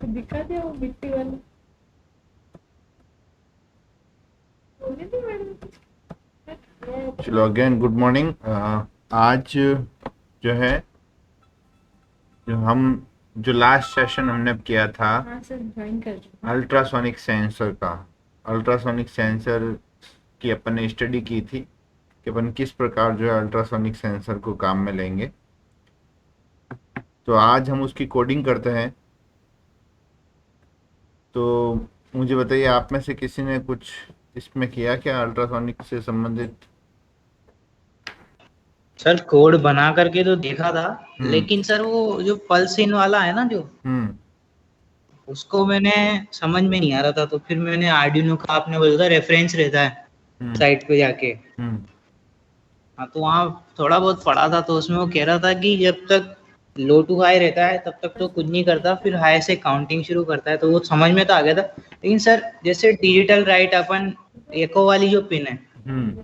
दिखा दिया वो मिट्टी वाला। बोली थी मैडम। चलो अगेन गुड मॉर्निंग। आज जो है जो लास्ट सेशन हमने अब किया था हाँ सर ज्वाइन कर रही हूँ। अल्ट्रासोनिक सेंसर का। अल्ट्रासोनिक सेंसर की अपन ने स्टडी की थी कि अपन किस प्रकार जो है अल्ट्रासोनिक सेंसर को काम में लेंगे। तो आज हम उसकी कोडिंग करते हैं। तो मुझे बताइए, आप में से किसी ने कुछ इसमें किया क्या अल्ट्रासोनिक से संबंधित? सर कोड बना करके तो देखा था, हम्म। लेकिन सर वो जो पल्स इन वाला है ना, जो हम्म। उसको मैंने समझ में नहीं आ रहा था, तो फिर मैंने आर्डिनो का, आपने बोला था रेफरेंस रहता है हम्म। साइट पे जाके। हम्म। हाँ, तो वहाँ थोड़ा बहुत पढ़ा था, तो उसमें वो कह रहा था कि जब तक लो टू हाई रहता है तब तक तो कुछ नहीं करता, फिर हाई से काउंटिंग शुरू करता है, तो वो समझ में तो आ गया था। लेकिन सर जैसे डिजिटल राइट अपन एको वाली जो पिन है, हम्म।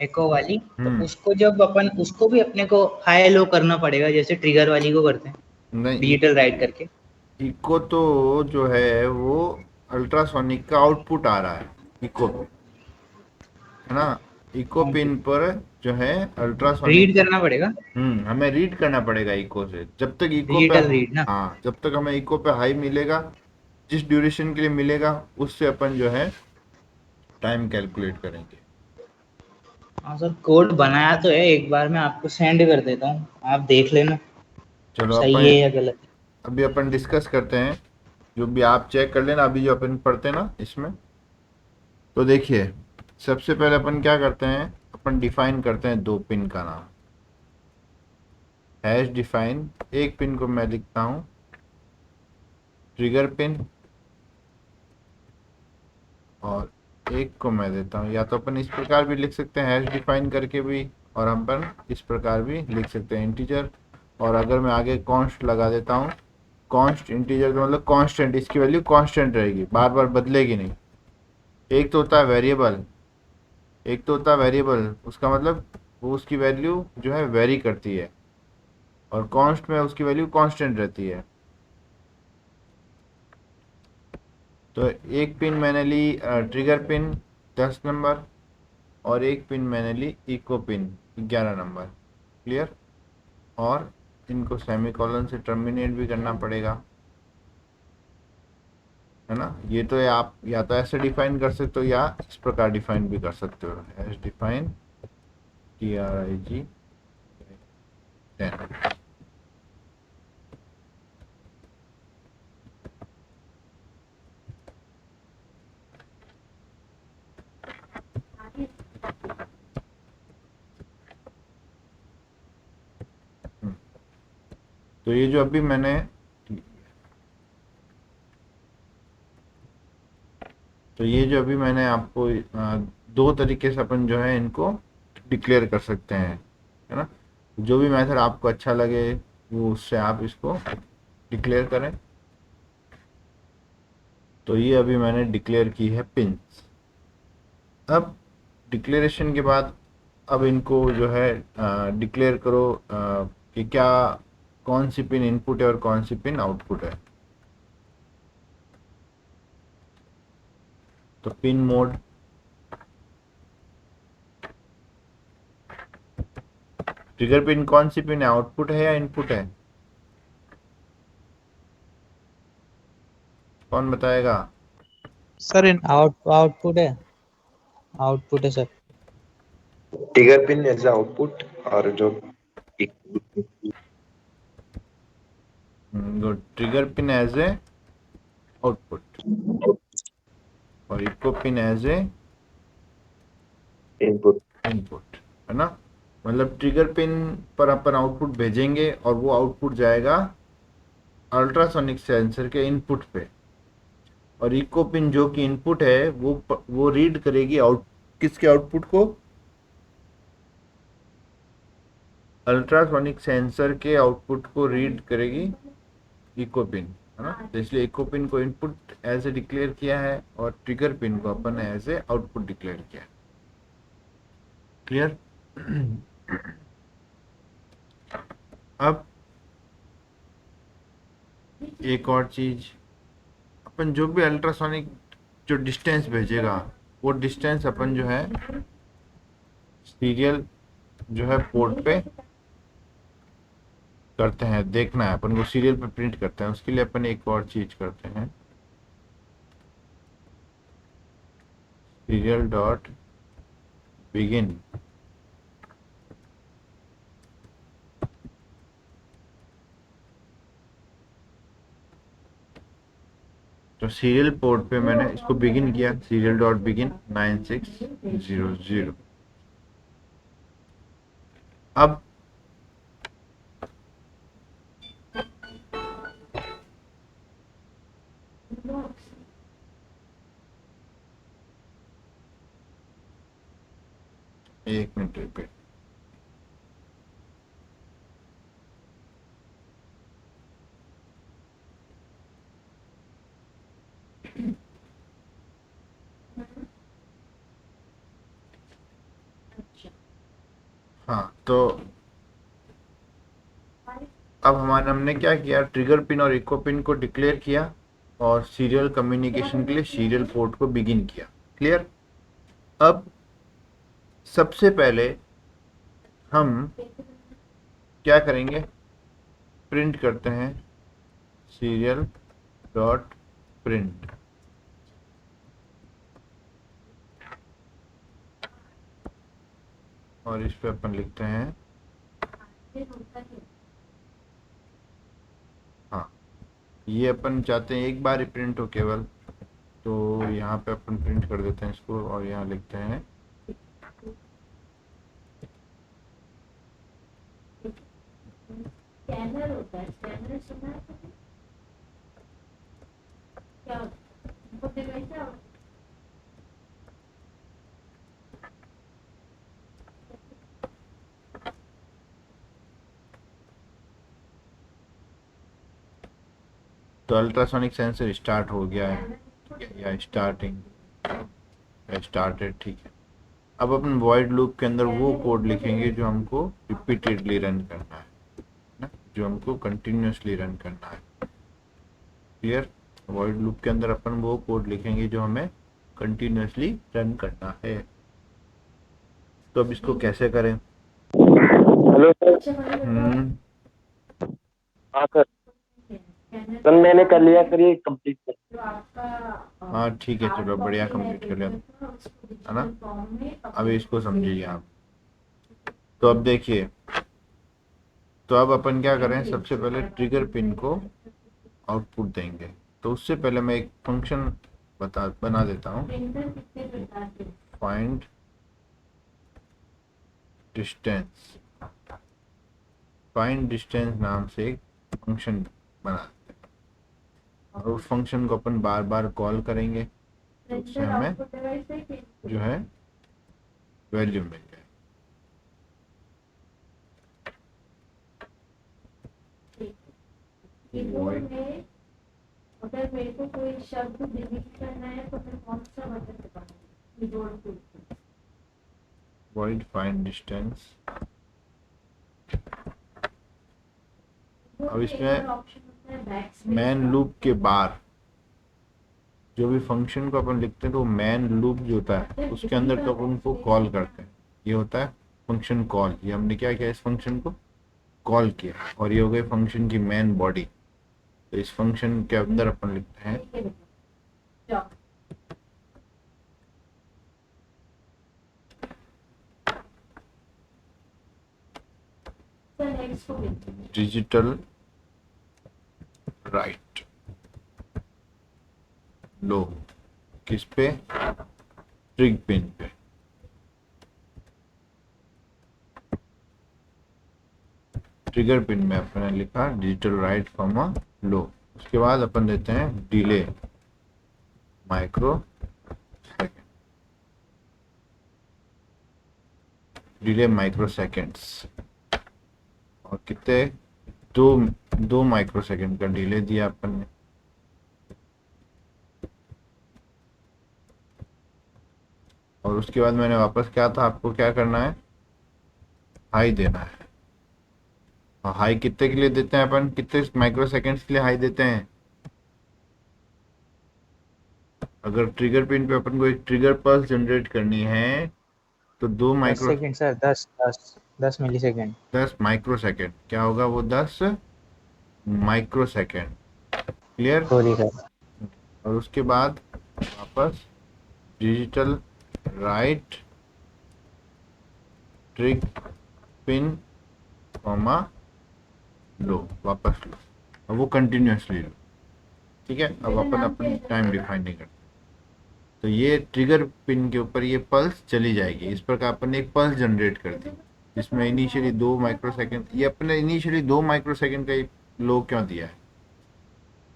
एको वाली, तो हम्म। उसको जब अपन उसको भी अपने को हाई लो करना पड़ेगा, जैसे ट्रिगर वाली को करते हैं नहीं, डिजिटल राइट करके। इको तो जो है वो अल्ट्रासोनिक का आउटपुट आ रहा है इको पे, है ना। इको पिन पर जो है अल्ट्रासोनिक रीड का। करना पड़ेगा, हमें रीड करना पड़ेगा इको से। जब तक इको पे, डिजिटल रीड ना। हाँ, जब तक हमें इको पे हाई मिलेगा, जिस ड्यूरेशन के लिए मिलेगा, उससे अपन जो है टाइम कैलकुलेट करेंगे। हाँ सर, कोड बनाया तो है, एक बार मैं आपको सेंड कर देता हूँ, आप देख लेना चलो सही है अपन या गलत है। अभी अपन डिस्कस करते हैं। जो भी आप चेक कर लेना, अभी जो अपन पढ़ते हैं ना इसमें। तो देखिए, सबसे पहले अपन क्या करते हैं, अपन डिफाइन करते हैं दो पिन का नाम। Hash define. एक पिन को मैं लिखता हूँ ट्रिगर पिन, और एक को मैं देता हूँ, या तो अपन इस प्रकार भी लिख सकते हैं हैश डिफाइन करके भी, और हम अपन इस प्रकार भी लिख सकते हैं इंटीजर। और अगर मैं आगे कॉन्स्ट लगा देता हूँ, कॉन्स्ट इंटीजर का मतलब कांस्टेंट, इसकी वैल्यू कांस्टेंट रहेगी, बार बार बदलेगी नहीं। एक तो होता है वेरिएबल, एक तो होता है वेरिएबल, उसका मतलब वो उसकी वैल्यू जो है वेरी करती है, और कॉन्स्ट में उसकी वैल्यू कांस्टेंट रहती है। तो एक पिन मैंने ली ट्रिगर पिन 10 नंबर, और एक पिन मैंने ली इको पिन 11 नंबर। क्लियर? और इनको सेमीकोलन से टर्मिनेट भी करना पड़ेगा, है ना। ये तो आप या तो ऐसे डिफाइन कर सकते हो, या इस प्रकार डिफाइन भी कर सकते हो, एस डिफाइन TRIG 10। तो ये जो अभी मैंने, तो ये जो अभी मैंने आपको दो तरीके से अपन जो है इनको डिक्लेयर कर सकते हैं, है ना। जो भी मेथड आपको अच्छा लगे वो, उससे आप इसको डिक्लेयर करें। तो ये अभी मैंने डिक्लेयर की है पिंस। अब डिक्लेरेशन के बाद अब इनको जो है डिक्लेयर करो कि क्या, कौन सी पिन इनपुट है और कौन सी पिन आउटपुट है। तो पिन मोड, ट्रिगर पिन कौन सी पिन है, आउटपुट है या इनपुट है? कौन बताएगा? सर आउटपुट है, आउटपुट है sir. Trigger pin as output, और जो good, trigger pin as a output, और echo pin as a input. Input, है ना। मतलब ट्रिगर पिन पर अपन आउटपुट भेजेंगे, और वो आउटपुट जाएगा अल्ट्रासोनिक सेंसर के इनपुट पे, और इको पिन जो कि इनपुट है वो रीड करेगी आउट, किसके आउटपुट को? अल्ट्रासोनिक सेंसर के आउटपुट को रीड करेगी इको पिन, है ना। तो इसलिए इको पिन को इनपुट एज ए डिक्लेयर किया है, और ट्रिगर पिन को अपन एज ए आउटपुट डिक्लेयर किया है। क्लियर? अब एक और चीज, अपन जो भी अल्ट्रासोनिक जो डिस्टेंस भेजेगा वो डिस्टेंस अपन जो है सीरियल जो है पोर्ट पे करते हैं, देखना है अपन को, सीरियल पे प्रिंट करते हैं। उसके लिए अपन एक और चीज करते हैं, सीरियल डॉट बिगिन। तो सीरियल पोर्ट पे मैंने इसको बिगिन किया, सीरियल डॉट बिगिन 9600। अब एक मिनट रिपीट, हाँ तो अब हमने क्या किया, ट्रिगर पिन और इको पिन को डिक्लेयर किया और सीरियल कम्युनिकेशन के लिए सीरियल पोर्ट को बिगिन किया। क्लियर। अब सबसे पहले हम क्या करेंगे, प्रिंट करते हैं सीरियल डॉट प्रिंट। और इस पे अपन लिखते हैं, हाँ ये अपन चाहते हैं एक बार ही प्रिंट हो केवल, तो यहाँ पे अपन प्रिंट कर देते हैं इसको और यहाँ लिखते हैं स्कैनर होता है, स्कैनर सुना है तुमने? क्या होता है? वो डिवाइस क्या होता है? तो अल्ट्रासोनिक सेंसर स्टार्ट हो गया है या स्टार्टिंग स्टार्टेड, ठीक है। अब अपन वॉइड लूप के अंदर वो कोड लिखेंगे जो हमको रिपीटेडली रन करना है ना, जो हमको कंटिन्यूसली रन करना है। क्लियर। वॉइड लूप के अंदर अपन वो कोड लिखेंगे जो हमें कंटिन्यूसली रन करना है। तो अब इसको कैसे करें? Hello sir. हाँ सर, सर मैंने कर लिया सर, ये कंप्लीट कर। हाँ ठीक है, चलो बढ़िया, कंप्लीट कर लिया है ना। अब इसको समझिए आप। तो अब देखिए, तो अब अपन क्या करें, सबसे पहले ट्रिगर पिन को आउटपुट देंगे। तो उससे पहले मैं एक फंक्शन बना देता हूँ, फाइंड डिस्टेंस। फाइंड डिस्टेंस नाम से एक फंक्शन बना देते हैं और उस फंक्शन को अपन बार बार कॉल करेंगे, तो उससे हमें जो है वैल्यू मिल जाए। कीबोर्ड में अगर मेरे को कोई शब्द डिलीट करना है तो मैं कौन सा बटन दबाऊं कीबोर्ड पे? void find distance। अब इसमें मैन लूप के बाहर जो भी फंक्शन को अपन लिखते हैं तो मैन लूप जो होता है उसके अंदर तो अपन उनको कॉल करते हैं, ये होता है फंक्शन कॉल। ये हमने क्या किया, इस फंक्शन को कॉल किया और ये हो गई फंक्शन की मैन बॉडी। तो इस फंक्शन के अंदर अपन लिखते हैं डिजिटल राइट लो, किस पे, ट्रिग पिन पे। ट्रिगर पिन में अपने लिखा डिजिटल राइट कॉमा लो। उसके बाद अपन देते हैं delay micro second, delay micro seconds. और कितने, दो माइक्रो सेकेंड का डिले दिया अपन ने। और उसके बाद मैंने वापस क्या था, आपको क्या करना है, हाई देना है। और हाई कितने के लिए देते हैं अपन, कितने माइक्रो सेकेंड्स के लिए हाई देते हैं? अगर ट्रिगर पिन पे अपन को एक ट्रिगर पल्स जनरेट करनी है तो 10 सेकंड सर, 10 मिली सेकंड। 10 माइक्रो सेकेंड, क्या होगा वो? 10 micro second. Clear? Sorry sir. और उसके बाद वापस डिजिटल राइट ट्रिग पिन कॉमा लो, वापस लो, और वो कंटिन्यूसली लो। ठीक है, अब अपन अपनी टाइम डिफाइन नहीं करते। तो ये ट्रिगर पिन के ऊपर ये पल्स चली जाएगी। इस प्रकार अपन ने एक पल्स जनरेट कर दी जिसमें इनिशियली 2 माइक्रो सेकेंड, ये अपने इनिशियली 2 माइक्रो सेकेंड का लो क्यों दिया है,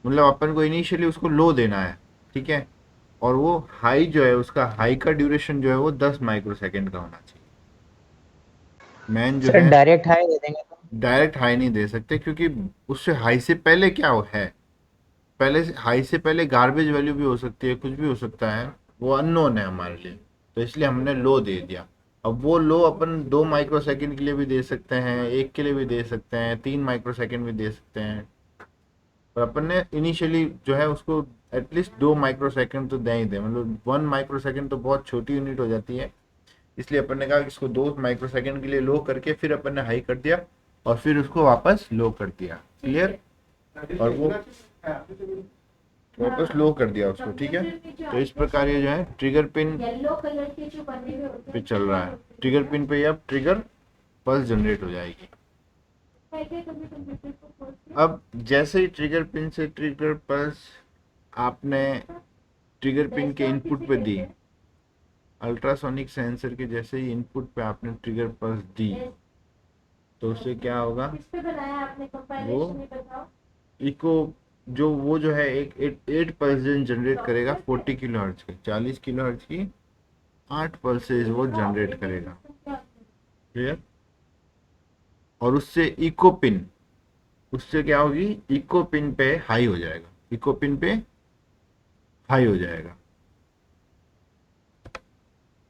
मतलब अपन को इनिशियली उसको लो देना है। ठीक है, और वो हाई जो है, उसका हाई का ड्यूरेशन जो है वो 10 माइक्रो सेकेंड का होना चाहिए। मैन जो सर है डायरेक्ट हाई दे देंगे तो? डायरेक्ट हाई नहीं दे सकते, क्योंकि उससे हाई से पहले क्या है, पहले से हाई से पहले गार्बेज वैल्यू भी हो सकती है, कुछ भी हो सकता है, वो अननोन है हमारे लिए, तो इसलिए हमने लो दे दिया। अब वो लो अपन 2 माइक्रो सेकेंड के लिए भी दे सकते हैं, 1 के लिए भी दे सकते हैं, 3 माइक्रो सेकेंड भी दे सकते हैं, पर अपन ने इनिशियली जो है उसको एटलीस्ट 2 माइक्रो सेकेंड तो दे ही दे, मतलब 1 माइक्रो सेकेंड तो बहुत छोटी यूनिट हो जाती है, इसलिए अपन ने कहा कि इसको 2 माइक्रो सेकेंड के लिए लो करके फिर अपन ने हाई कर दिया और फिर उसको वापस लो कर दिया। क्लियर? और वो वापस लो कर दिया उसको। ठीक है, तो इस प्रकार ये जो है ट्रिगर पिन येलो कलर के जो बने हुए होते पे हैं चल रहा है। ट्रिगर पिन पे अब ट्रिगर पल्स जनरेट हो जाएगी। अब जैसे ही ट्रिगर पिन से ट्रिगर पल्स आपने ट्रिगर पिन के इनपुट पे दी, अल्ट्रासोनिक सेंसर के जैसे ही इनपुट पे आपने ट्रिगर पल्स दी, तो उससे क्या होगा, किस पे बनाया आपने कंपाइलेशन में बताओ। इको जो है एक 8 पल्सेस जनरेट करेगा 40 किलो हर्ट्ज के, 40 किलो हर्ट्ज की 8 पल्सेस वो जनरेट करेगा। क्लियर? और उससे इको पिन, उससे क्या होगी, इको पिन पे हाई हो जाएगा, इको पिन पे हाई हो जाएगा।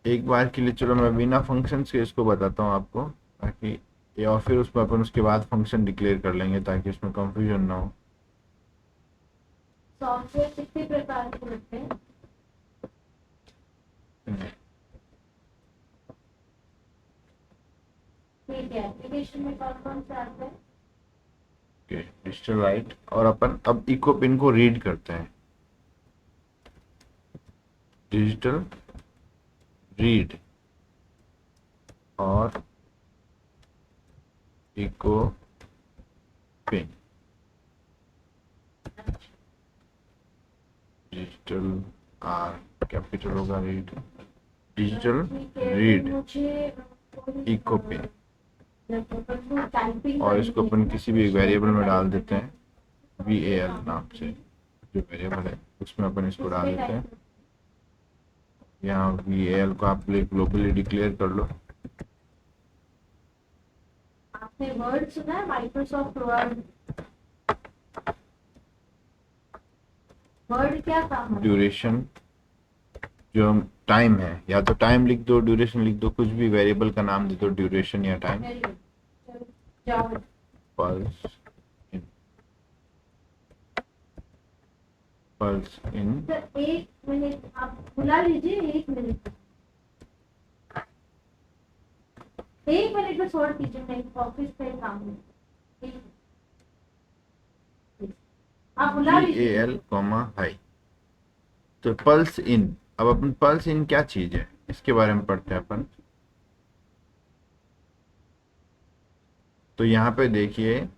एक बार के लिए चलो मैं बिना फंक्शंस के इसको बताता हूँ आपको, ताकि ये, और फिर उसमें अपन उसके बाद फंक्शन डिक्लेयर कर लेंगे ताकि उसमें कंफ्यूजन ना हो। सॉफ्टवेयर कितने प्रकार के होते हैं? ठीक है, एप्लीकेशन में कौन कौन से आते हैं? डिजिटल राइट, और अपन अब इको पिन को रीड करते हैं, डिजिटल रीड और echo pin, digital R capital होगा, read, digital read echo pin, और इसको अपन किसी भी वेरिएबल में डाल देते हैं, VAL नाम से जो वेरिएबल है उसमें अपन इसको डाल देते हैं। यहाँ VAL को आप ग्लोबली डिक्लेयर कर लो। आपने वर्ड सुना है, माइक्रोसॉफ्ट वर्ड? वर्ड क्या काम है? ड्यूरेशन, जो टाइम है, या तो टाइम लिख दो, ड्यूरेशन लिख दो, कुछ भी वेरिएबल का नाम दे दो, ड्यूरेशन या टाइम। जाओ। पल्स इन, पल्स इन, सर 1 मिनट आप बुला लीजिए, 1 मिनट, 1 मिनट में छोड़ दीजिए, मैं ऑफिस पे काम है। आप बुला लीजिए। VAL comma high. तो पल्स इन, अब अपन पल्स इन क्या चीज है इसके बारे में पढ़ते हैं अपन। तो यहाँ पे देखिए,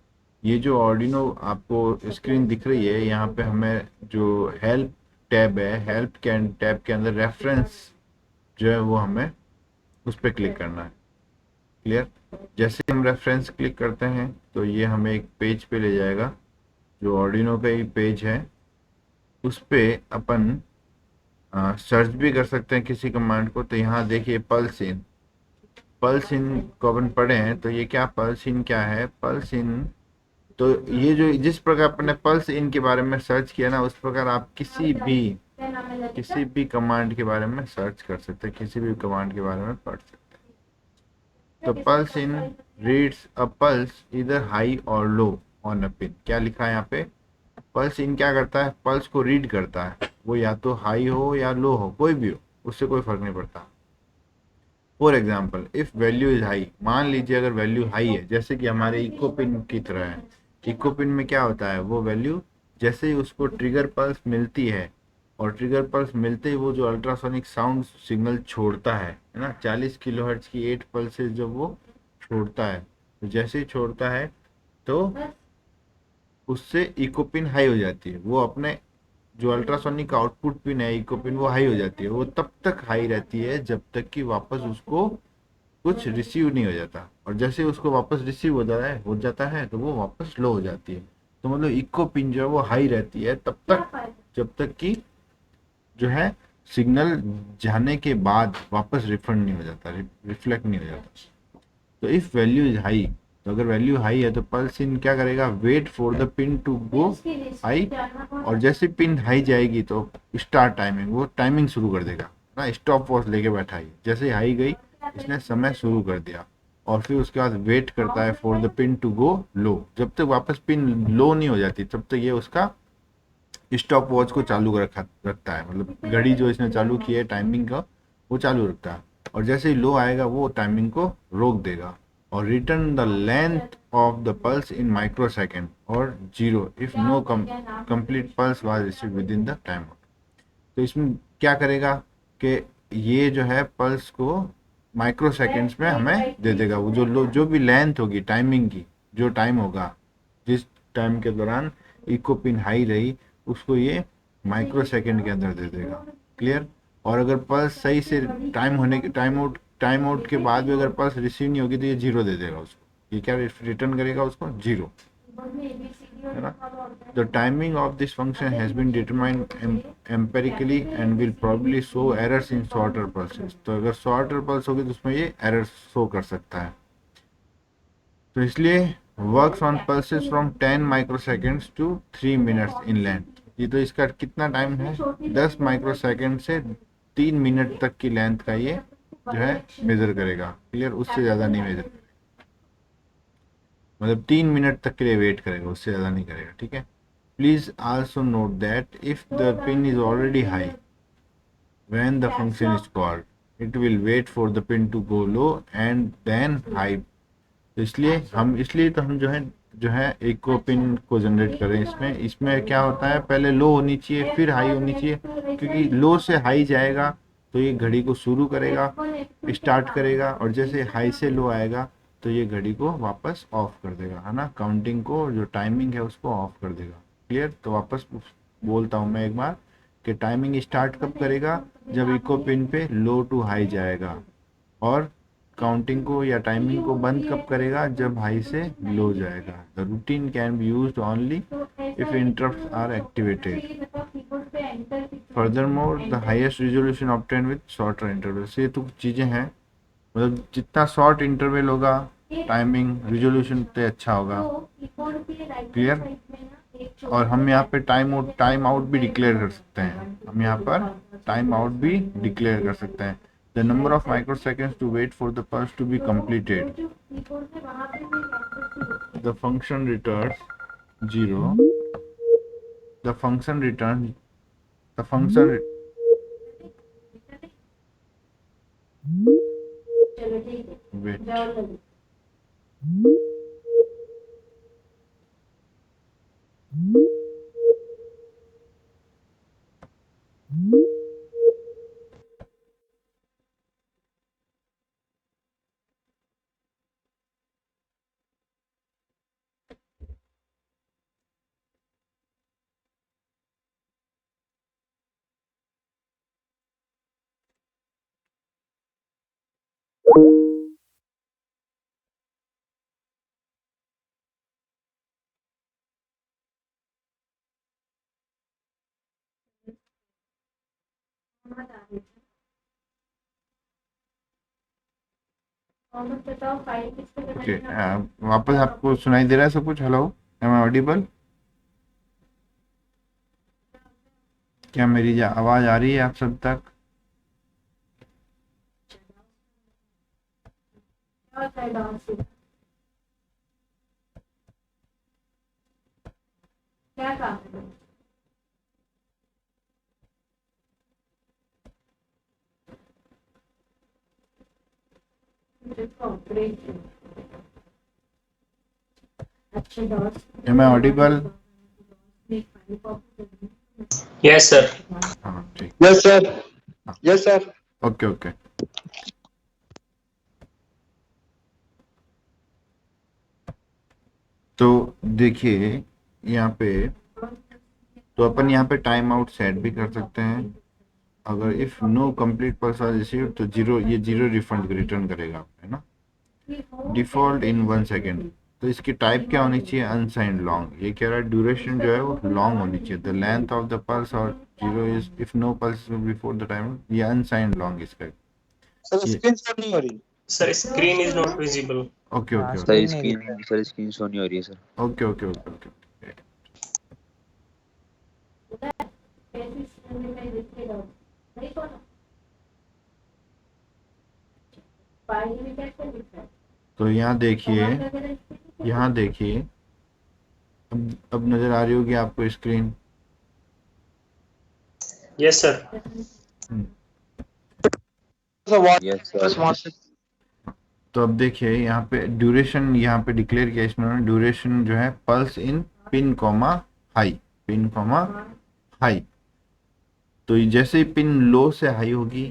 ये जो ऑर्डिनो आपको स्क्रीन दिख रही है, यहाँ पे हमें जो हेल्प टैब है, हेल्प के टैब के अंदर रेफरेंस जो है वो हमें उस पर क्लिक करना है। क्लियर? जैसे हम रेफरेंस क्लिक करते हैं तो ये हमें एक पेज पे ले जाएगा, जो ऑर्डिनो का ही पेज है। उस पे अपन सर्च भी कर सकते हैं किसी कमांड को। तो यहाँ देखिए पल्स इन, पल्स इन को अपन पढ़े हैं, तो ये क्या पल्स इन क्या है, पल्स इन, तो ये जो जिस प्रकार अपन ने पल्स इन के बारे में सर्च किया ना, उस प्रकार आप किसी भी कमांड के बारे में सर्च कर सकते हैं, किसी भी कमांड के बारे में पढ़ सकते हैं। तो पल्स इन रीड्स अ पल्स इधर हाई और लो ऑन अ पिन। क्या लिखा है यहाँ पे? पल्स इन क्या करता है? पल्स को रीड करता है, वो या तो हाई हो या लो हो, कोई भी हो, उससे कोई फर्क नहीं पड़ता। For example if value is high, मान लीजिए अगर वैल्यू हाई है, जैसे कि हमारे इको पिन की तरह है। इको पिन में क्या होता है, वो वैल्यू जैसे ही उसको ट्रिगर पल्स मिलती है, और ट्रिगर पल्स मिलते ही वो जो अल्ट्रासोनिक साउंड सिग्नल छोड़ता है ना, 40 किलोहर्ट्ज की 8 पल्सेस जब वो छोड़ता है, तो जैसे ही छोड़ता है तो उससे इको पिन हाई हो जाती है। वो अपने जो अल्ट्रासोनिक आउटपुट पिन है इको पिन, वो हाई हो जाती है। वो तब तक हाई रहती है जब तक कि वापस उसको कुछ रिसीव नहीं हो जाता, और जैसे उसको वापस रिसीव हो जाता है तो वो वापस लो हो जाती है। तो मतलब इको पिन जो है वो हाई रहती है तब तक जब तक कि जो है सिग्नल जाने के बाद वापस रिफंड नहीं हो जाता, रिफ्लेक्ट नहीं हो जाता। तो इफ वैल्यू इज हाई, तो अगर वैल्यू हाई है तो पल्स इन क्या करेगा, wait for the pin to go high, और जैसे पिन हाई जाएगी तो स्टार्ट टाइमिंग, वो टाइमिंग शुरू कर देगा ना। स्टॉप वॉच लेके बैठा है, जैसे हाई गई इसने समय शुरू कर दिया, और फिर उसके बाद वेट करता है for the pin to go low. जब तक वापस पिन लो नहीं हो जाती तब तक ये उसका स्टॉप वॉच को चालू रखता है, मतलब घड़ी जो इसने चालू की है टाइमिंग का, वो चालू रखता है। और जैसे ही लो आएगा वो टाइमिंग को रोक देगा, और return the length of the pulse in micro second और zero if no complete pulse was receive within the time. तो इसमें क्या करेगा कि ये जो है पल्स को माइक्रो सेकेंड्स में हमें दे देगा। वो जो भी लेंथ होगी टाइमिंग की, जो टाइम होगा जिस टाइम के दौरान इको पिन हाई रही, उसको ये माइक्रो सेकेंड के अंदर दे देगा। क्लियर? और अगर पल्स सही से टाइम आउट के बाद भी अगर पल्स रिसीव नहीं होगी तो ये जीरो दे देगा उसको। ये क्या रिटर्न करेगा उसको? जीरो, है ना। The timing of this function has been determined empirically and will probably show errors in shorter pulses। तो अगर shorter pulse होगी तो उसमें ये errors show कर सकता है। तो इसलिए works on pulses from 10 microseconds to 3 minutes in length। ये तो इसका कितना टाइम है, 10 माइक्रोसेकंड से 3 मिनट तक की लेंथ का ये जो है मेजर करेगा। क्लियर? उससे ज़्यादा नहीं मेजर, मतलब 3 मिनट तक के लिए वेट करेगा, उससे ज़्यादा नहीं करेगा। ठीक है। Please also note that if the pin is already high when the function is called, it will wait for the pin to go low and then high। तो इसलिए तो हम जो है इको पिन को जनरेट करें। इसमें क्या होता है, पहले लो होनी चाहिए फिर हाई होनी चाहिए, क्योंकि लो से हाई जाएगा तो ये घड़ी को शुरू करेगा, स्टार्ट करेगा, और जैसे हाई से लो आएगा तो ये घड़ी को वापस ऑफ कर देगा, है ना। काउंटिंग को, जो टाइमिंग है उसको ऑफ कर देगा। क्लियर? तो वापस बोलता हूँ मैं एक बार कि टाइमिंग स्टार्ट कब करेगा, जब इको पिन पे लो टू हाई जाएगा, और काउंटिंग को या टाइमिंग को बंद कब करेगा, जब हाई से लो जाएगा। The routine can be used only if interrupts are activated. Furthermore the highest resolution obtain with shorter intervals. ये तो कुछ चीज़ें हैं, मतलब जितना शॉर्ट इंटरवल होगा टाइमिंग रिजोल्यूशन उतना अच्छा होगा। क्लियर? और हम यहाँ पे टाइम आउट भी डिक्लेयर कर सकते हैं। हम यहाँ पर टाइम आउट भी डिक्लेयर कर सकते हैं। The number of microseconds to wait for the pulse to be completed. The function returns zero. The function return the function wait. Okay, वापस आपको सुनाई दे रहा है सब कुछ? Hello, am I audible? क्या मेरी आवाज आ रही है आप सब तक? क्या काम है? ऑपरेशन। अच्छा dots. Am I audible? Yes, sir. हाँ ठीक। Yes, sir. Yes, sir. Okay okay. तो देखिए यहाँ पे, तो अपन यहाँ पे टाइम आउट सेट भी कर सकते हैं। अगर if no complete pulse are received तो जीरो, ये जीरो रिफंड रिटर्न करेगा, है ना। डिफॉल्ट इन 1 सेकेंड, तो इसकी टाइप क्या होनी चाहिए? Unsigned long. ये कह रहा है ड्यूरेशन जो है वो लॉन्ग होनी चाहिए। The length of the pulse और zero is if no pulse before the time, ये अनसाइंड लॉन्ग इसका। सर ये स्क्रीन शॉट नहीं हो रही। Sir, screen is not visible. Okay हाँ ओके स्क्रीन नहीं दिख रहा। सर स्क्रीन शो नहीं हो रही है sir. Okay okay okay okay. नहीं कौन फाइल में कैसे लिख रहा है? तो यहाँ देखिए, यहाँ देखिए, अब नजर आ रही होगी आपको screen. Yes, sir. Sir what yes बस सर। वहां से तो अब देखिए यहाँ पे ड्यूरेशन, यहाँ पे डिक्लेयर किया इसमें ड्यूरेशन जो है पल्स इन pin comma high, pin comma high. तो जैसे ही पिन लो से हाई होगी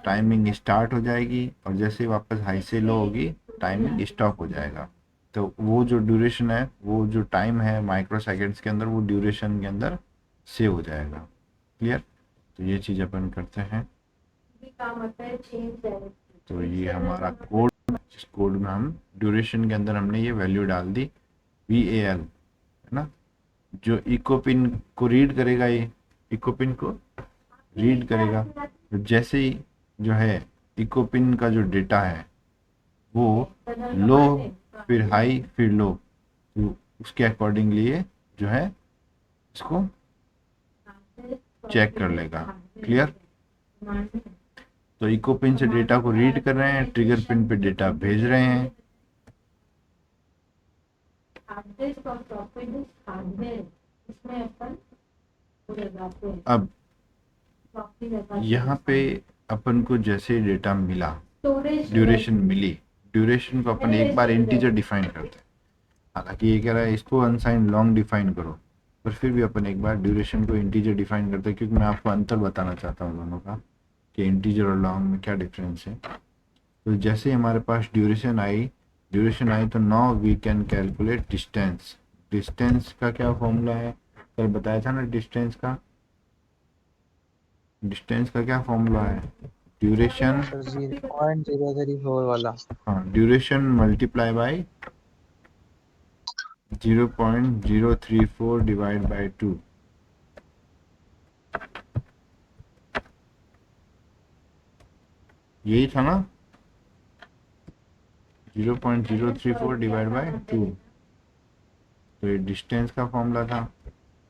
टाइमिंग स्टार्ट हो जाएगी, और जैसे ही वापस हाई से लो होगी टाइमिंग स्टॉप हो जाएगा। तो वो जो ड्यूरेशन है, वो जो टाइम है माइक्रो सेकेंड्स के अंदर, वो ड्यूरेशन के अंदर सेव हो जाएगा। क्लियर? तो ये चीज़ अपन करते हैं। काम आता है चेंज डायरेक्टली। तो ये हमारा कोड, इस कोड में हम ड्यूरेशन के अंदर हमने ये वैल्यू डाल दी VAL, है ना। जो इको पिन को रीड करेगा, ये इको पिन को रीड करेगा। तो जैसे ही जो है इको पिन का जो डेटा है वो लो, फिर हाई, फिर लो, तो उसके अकॉर्डिंगली ये जो है इसको चेक कर लेगा। क्लियर? तो इको पिन से डेटा को रीड कर रहे हैं, ट्रिगर पिन पे डेटा भेज रहे हैं। इसमें अपन लगाते हैं। अब यहाँ पे अपन को जैसे डेटा मिला, ड्यूरेशन मिली, ड्यूरेशन को अपन एक बार इंटीजर डिफाइन करते हैं। हालांकि ये कह रहा है इसको अनसाइंड लॉन्ग डिफाइन करो, पर फिर भी अपन एक बार ड्यूरेशन को इंटीजर डिफाइन करते हैं, क्योंकि मैं आपको अंतर बताना चाहता हूँ दोनों का कि इंटीजर और लॉन्ग में क्या डिफरेंस है। तो जैसे ही हमारे पास ड्यूरेशन आई तो now we can calculate distance. Distance का क्या फॉर्मूला है? कल बताया था ना डिस्टेंस का। डिस्टेंस का क्या फॉर्मूला है? ड्यूरेशन, सर 0.034 वाला। हाँ, duration multiply by 0.034 divide by 2। यही था ना, 0.034 डिवाइड बाय 2। तो ये डिस्टेंस का फॉर्मूला था।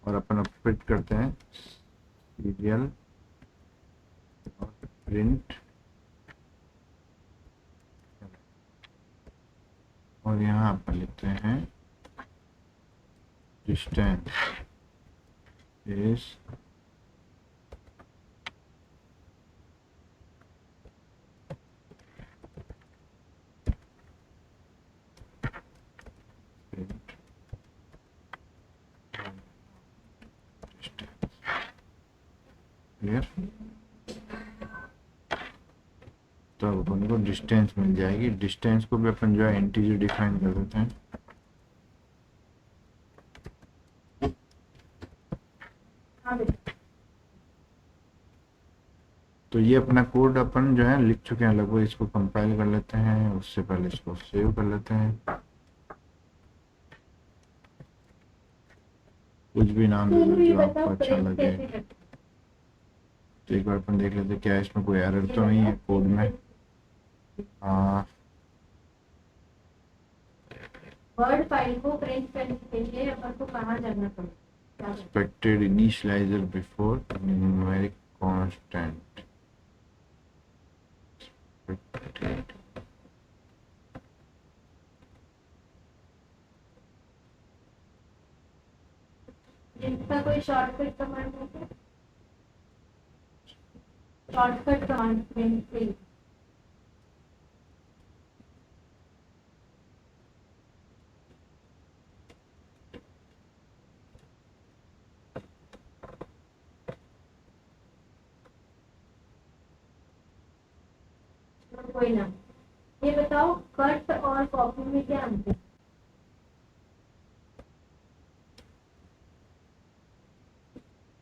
और अपन अब फिट करते हैं सीरियल प्रिंट, और यहाँ अपन लिखते हैं डिस्टेंस इज क्लियर? तो अब अपन को डिस्टेंस मिल जाएगी। डिस्टेंस को भी अपन जो है इंटीजर डिफाइन कर देते हैं। तो ये अपना कोड अपन जो है लिख चुके हैं लगभग। इसको कंपाइल कर लेते हैं, उससे पहले इसको सेव कर लेते हैं। कुछ भी नाम दे दो जो आपको अच्छा लगे। तो एक बार अपन देख लेते हैं क्या इसमें कोई एरर तो नहीं है कोड में। वर्ड फाइल को प्रिंट करने के लिए अपन को कहाँ जाना पड़ेगा? Expected initialiser before numeric constant. Expected इनका कोई शॉर्टकट कमांड है क्या? शॉर्टकट कमांड प्रिंट पे कोई ना। ये बताओ कट और कॉपी में क्या अंतर है?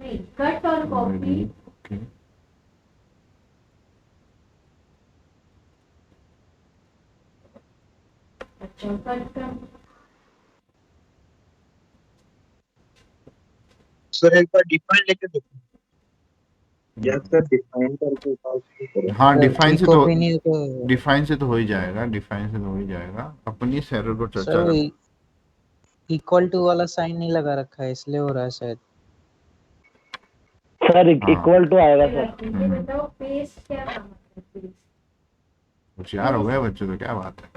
नहीं, कट और कॉपी ओके अच्छा कट कर सर एक बार डिफाइन लेके देखो। या सर डिफाइन करके उसको करो। हाँ सर डिफाइन से तो इकोपिन ही तो डिफाइन से तो हो ही जाएगा, डिफाइन से तो हो ही जाएगा। अपनी एरर को सर चर्चा वो कर। इक्वल टू वाला साइन नहीं लगा रखा है इसलिए हो रहा है शायद। सर हाँ इक्वल टू आएगा ये सर। बताओ पेस्ट क्या काम है? पेस्ट होशियार हो गए बच्चे तो, क्या बात है।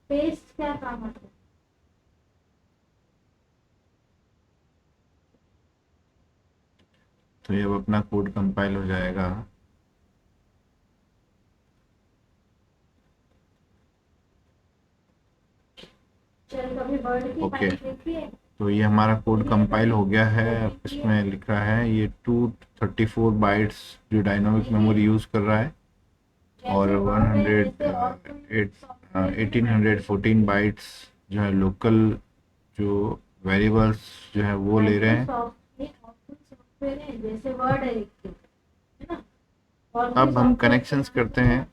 पेस्ट क्या काम है? तो ये अब अपना कोड कंपाइल हो जाएगा। चल कभी वर्ड की ओके। फाइल देखी है? तो ये हमारा कोड कंपाइल हो गया है। इसमें लिख रहा है ये 234 बाइट्स जो डायनामिक मेमोरी यूज कर रहा है, और 1814 बाइट्स जो है लोकल जो वेरिएबल्स जो है वो ले रहे हैं। सॉफ्टवेयर है जैसे वर्ड है ना। और अब हम कनेक्शंस करते हैं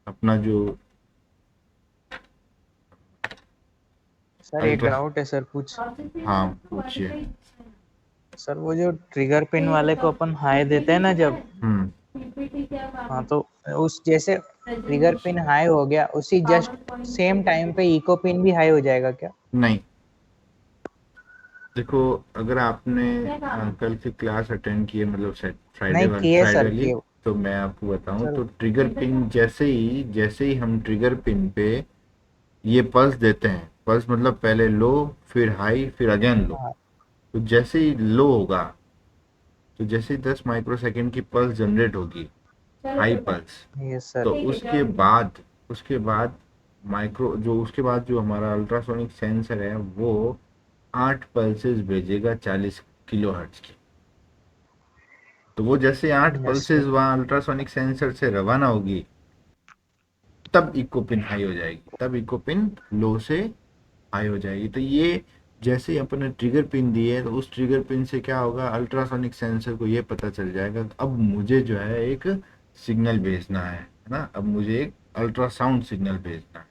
अपना जो सर एक अल्ट्रा। डाउट है सर कुछ। हाँ पूछिए। सर वो जो ट्रिगर पिन वाले को अपन हाई देते हैं ना जब, पीपीटी क्या काम हाँ है? तो उस जैसे ट्रिगर पिन हाई हो गया उसी जस्ट सेम टाइम पे इको पिन भी हाई हो जाएगा क्या? नहीं, देखो अगर आपने कल की क्लास अटेंड की है, मतलब नहीं किए सर वाली, किए तो मैं आपको बताऊं सर। तो ट्रिगर पिन जैसे ही हम ट्रिगर पिन पे ये पल्स देते हैं, पल्स मतलब पहले लो फिर हाई फिर अगेन लो, हाँ तो जैसे ही लो होगा तो जैसे ही 10 माइक्रोसेकंड की पल्स जनरेट होगी, हाई पल्स, यस सर। तो उसके बाद उसके बाद जो हमारा अल्ट्रासोनिक सेंसर है वो 8 पल्सेस भेजेगा 40 किलो हर्ट्ज की। तो वो जैसे 8 यस पल्सेस वहाँ अल्ट्रासोनिक सेंसर से रवाना होगी, तब इको पिन हाई हो जाएगी, तब इको पिन लो से हाई हो जाएगी। तो ये जैसे ही अपन ने ट्रिगर पिन दी है, तो उस ट्रिगर पिन से क्या होगा, अल्ट्रासोनिक सेंसर को ये पता चल जाएगा कि अब मुझे जो है एक सिग्नल भेजना है ना, अब मुझे एक अल्ट्रासाउंड सिग्नल भेजना है।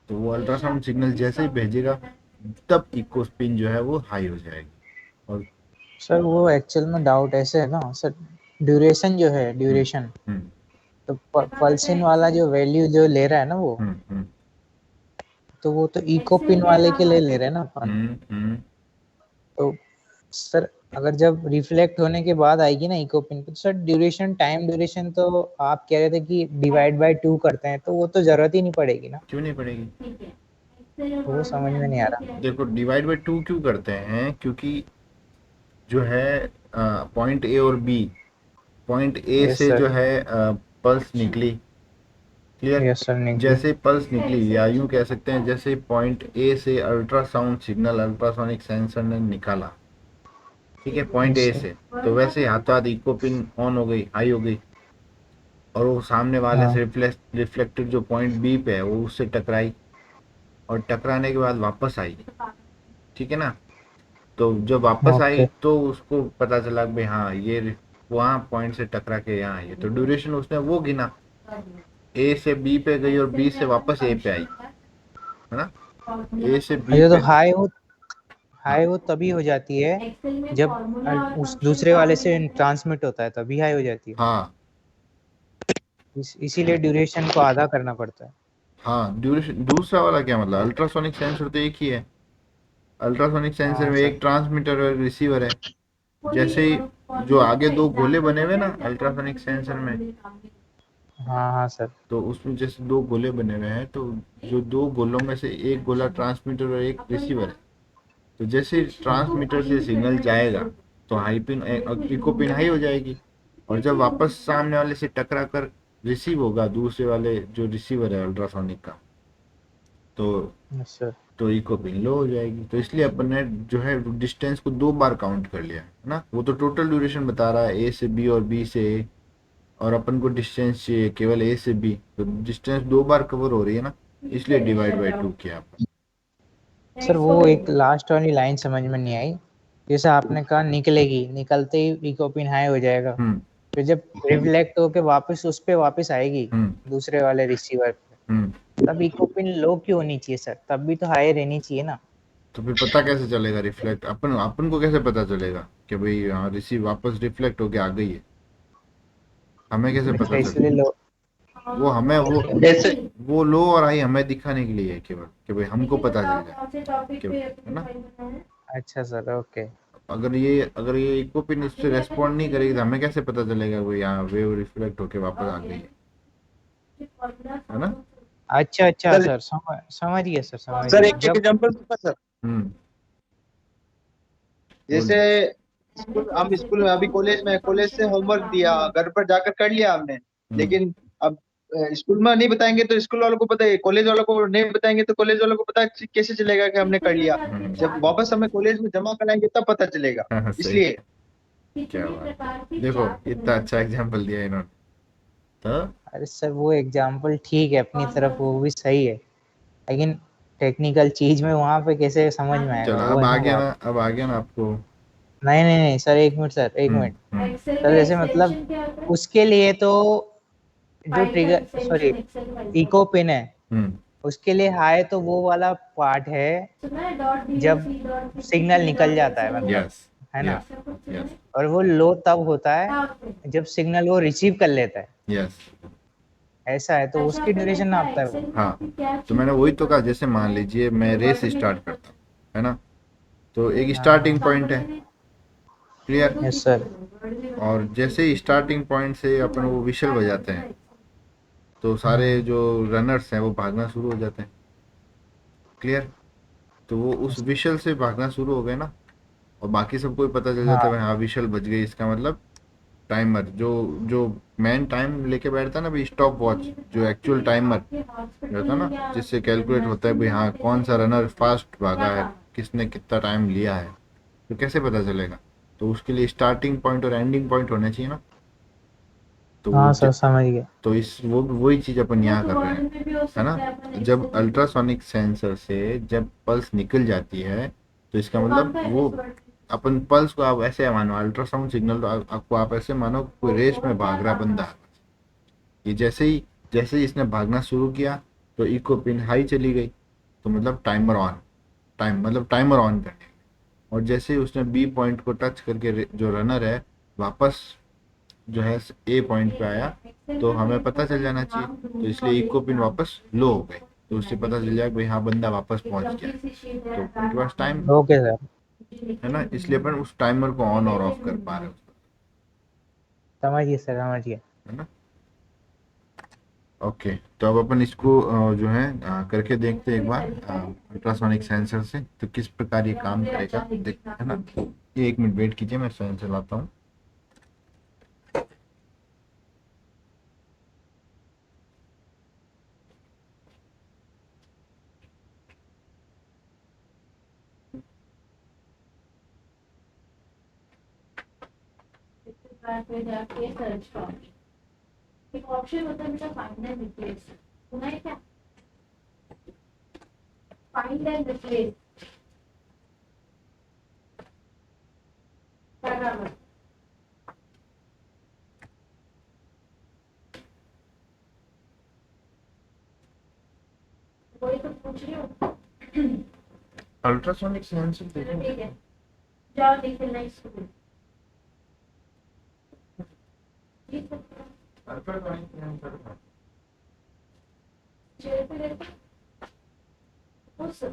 तो वो अल्ट्रासाउंड सिग्नल जैसे ही भेजेगा, तब इको पिन जो है वो हाई हो जाएगी। और सर वो एक्चुअल में डाउट ऐसे है ना सर, ड्यूरेशन जो है ड्यूरेशन, हम्म तो पल्स इन वाला जो वैल्यू जो ले रहा है ना वो, हम्म तो वो तो इको पिन वाले के लिए ले रहे हैं ना अपन। हम्म। तो सर अगर जब रिफ्लेक्ट होने के बाद आएगी ना इको पिन पे, तो सर ड्यूरेशन टाइम ड्यूरेशन तो आप कह रहे थे कि डिवाइड बाय 2 करते हैं, तो वो तो जरूरत ही नहीं पड़ेगी ना। क्यों नहीं पड़ेगी? ठीक है। वो समझ में नहीं आ रहा। देखो डिवाइड बाय 2 क्यों करते हैं, क्योंकि जो है पॉइंट ए और बी, पॉइंट ए यस से सर। जो है पल्स निकली, क्लियर। यस सर निकली। जैसे पल्स निकली, या यूं कह सकते हैं जैसे पॉइंट ए से अल्ट्रासाउंड सिग्नल अल्ट्रासोनिक सेंसर ने निकाला, ठीक है, पॉइंट यस ए सर। से, तो वैसे हाथों हाथ इको पिन ऑन हो गई, हाई हो गई, और वो सामने वाले हाँ से रिफ्लेक्टेड जो पॉइंट बी पे है वो उससे टकराई, और टकराने के बाद वापस आई, ठीक है ना। तो जब वापस आई ओके। तो उसको पता चला कि भाई हाँ ये वहाँ पॉइंट से टकरा के यहाँ आई है, तो ड्यूरेशन उसने वो गिना, ए से बी पे गई और बी से वापस ए पे आई, है ना, ए से बी ये तो पे। हाँ हाई हो तभी हो जाती है एक्सेल में जब फॉर्मूला और उस फंक्शन दूसरे का वाले से हमें ट्रांसमिट होता है तभी हाई हो जाती है। हाँ इसीलिए ड्यूरेशन को आधा करना पड़ता है। हाँ, ड्यूरेशन दूसरा वाला क्या मतलब, अल्ट्रासोनिक सेंसर तो एक ही है। अल्ट्रासोनिक सेंसर हाँ में सर। एक ट्रांसमीटर और रिसीवर है। जैसे ही जो आगे दो गोले बने हुए ना अल्ट्रासोनिक सेंसर में, हाँ हाँ सर। तो उसमें जैसे दो गोले बने हुए हैं, तो जो दो गोलों में से एक गोला ट्रांसमीटर और एक रिसीवर है, तो जैसे ट्रांसमीटर से सिग्नल जाएगा तो high pin eco pin high हो जाएगी, और जब वापस सामने वाले से टकरा कर रिसीव होगा दूसरे वाले जो रिसीवर है अल्ट्रासोनिक का, तो यस सर। तो इको पिन लो हो जाएगी। तो इसलिए अपन ने जो है डिस्टेंस को 2 बार काउंट कर लिया है ना। वो तो टोटल ड्यूरेशन बता रहा है ए से बी और बी से ए, और अपन को डिस्टेंस चाहिए केवल ए से बी, तो डिस्टेंस 2 बार कवर हो रही है ना, इसलिए डिवाइड बाय 2 किया अपन। सर वो एक लास्ट वाली लाइन समझ में नहीं आई, जैसे आपने कहा निकलेगी, निकलते ही इको पिन हाई हो जाएगा, हम्म फिर जब रिफ्लेक्ट होके वापस उस पे वापस आएगी हम्म दूसरे वाले रिसीवर पे, हम्म तब इको पिन लो क्यों होनी चाहिए सर? तब भी तो हाई रहनी चाहिए ना। तो फिर पता कैसे चलेगा रिफ्लेक्ट, अपन अपन को कैसे पता चलेगा कि भाई हाँ रिसीव वापस रिफ्लेक्ट होके आ गई है? हमें कैसे अच्छा, पता इसलिए चलेगा? लो। वो हमें जैसे वो लो और हाई हमें दिखाने के लिए है केवल, कि भाई हमको पता चल जाए कि, है ना। अच्छा सर, ओके। अगर ये इको पिन इससे रेस्पॉन्ड नहीं करेगी तो हमें कैसे पता चलेगा भाई यहाँ वेव रिफ्लेक्ट होके वापस आ गई है ना। अच्छा अच्छा सर सर, समझ गया सर, समझ सर गया। एक जब एग्जांपल दूंगा सर। हम्म जैसे हम स्कूल में, अभी कॉलेज से होमवर्क दिया, घर पर जाकर कर लिया हमने, लेकिन अब स्कूल में नहीं बताएंगे तो स्कूल वालों को पता है, कॉलेज वालों को नहीं बताएंगे तो कॉलेज वालों को पता कैसे चलेगा कि हमने कर लिया? जब वापस हमें कॉलेज में जमा कराएंगे तब पता चलेगा। हाँ, सही। इसलिए क्या बात, देखो इतना अच्छा एग्जांपल दिया इन्होंने तो। अरे सर वो एग्जाम्पल ठीक है अपनी तरफ, वो भी सही है, लेकिन टेक्निकल चीज में वहां पे कैसे समझ में आएगा चलो वो अब आ नहीं गया बात। ना, अब आ गया ना आपको। नहीं नहीं नहीं सर, एक मिनट सर, एक मिनट। सर जैसे मतलब उसके लिए तो जो ट्रिगर, सॉरी, इको पिन है, हम्म उसके लिए हाई तो वो वाला पार्ट है जब सिग्नल निकल जाता है, मतलब, यस है ना। यस और वो लो तब होता है जब सिग्नल वो रिसीव कर लेता है, यस। ऐसा है, तो उसकी ड्यूरेशन नापता है वो। हाँ तो मैंने वही तो कहा, जैसे मान लीजिए मैं रेस स्टार्ट करता हूँ, है ना, तो एक हाँ, स्टार्टिंग पॉइंट है, क्लियर। Yes sir. और जैसे ही स्टार्टिंग पॉइंट से अपन वो विशल बजाते हैं तो सारे जो रनर्स हैं वो भागना शुरू हो जाते हैं, क्लियर। तो वो उस विशल से भागना शुरू हो गए ना, और बाकी सबको भी पता चल जाता है हाँ भाई हाँ विशल बज गई, इसका मतलब टाइमर जो जो मैन टाइम लेके बैठता है ना भाई, स्टॉप वॉच, जो एक्चुअल टाइमर रहता है ना, जिससे कैलकुलेट होता है भाई हाँ कौन सा रनर फास्ट भागा है, किसने कितना टाइम लिया है, तो कैसे पता चलेगा? तो उसके लिए स्टार्टिंग पॉइंट और एंडिंग पॉइंट होने चाहिए ना। तो वो हाँ सर, समझ गया। तो इस वो वही चीज अपन यहाँ कर रहे हैं, है ना। जब अल्ट्रासोनिक सेंसर से जब पल्स निकल जाती है तो इसका मतलब वो अपन पल्स को आप ऐसे मानो, अल्ट्रासाउंड सिग्नल तो आपको आप ऐसे मानो कोई रेस में भाग रहा बंदा है। ये जैसे ही इसने भागना शुरू किया तो इको पिन हाई चली गई, तो मतलब टाइमर ऑन, मतलब टाइमर ऑन करने। और जैसे ही उसने बी पॉइंट को टच करके जो रनर है वापस जो है ए पॉइंट पे आया, तो हमें पता चल जाना चाहिए, तो इसलिए इको पिन वापस लो हो गई, तो उससे पता चल जाएगा भाई हाँ बंदा वापस पहुंच गया है, तो उनके पास टाइम ओके सर, है ना, इसलिए अपन उस टाइमर को ऑन और ऑफ कर पा रहे हैं, समझ गया सर, समझ गया। है ना। ओके, तो अब अपन इसको जो है करके देखते हैं एक बार अल्ट्रासोनिक सेंसर से, तो किस प्रकार ये काम करेगा देखते है ना। ये 1 मिनट वेट कीजिए, मैं सेंसर लाता हूँ। एक ऑप्शन होता है बेटा, फाइंड एंड रिप्लेस, सुना है क्या? फाइंड एंड रिप्लेस बराबर, वही तो पूछ रही हूँ। अल्ट्रासोनिक सेंसर चलो देखो, ठीक है, जाओ देख लेना इसको। ठीक है, चेयर पे देखो, उस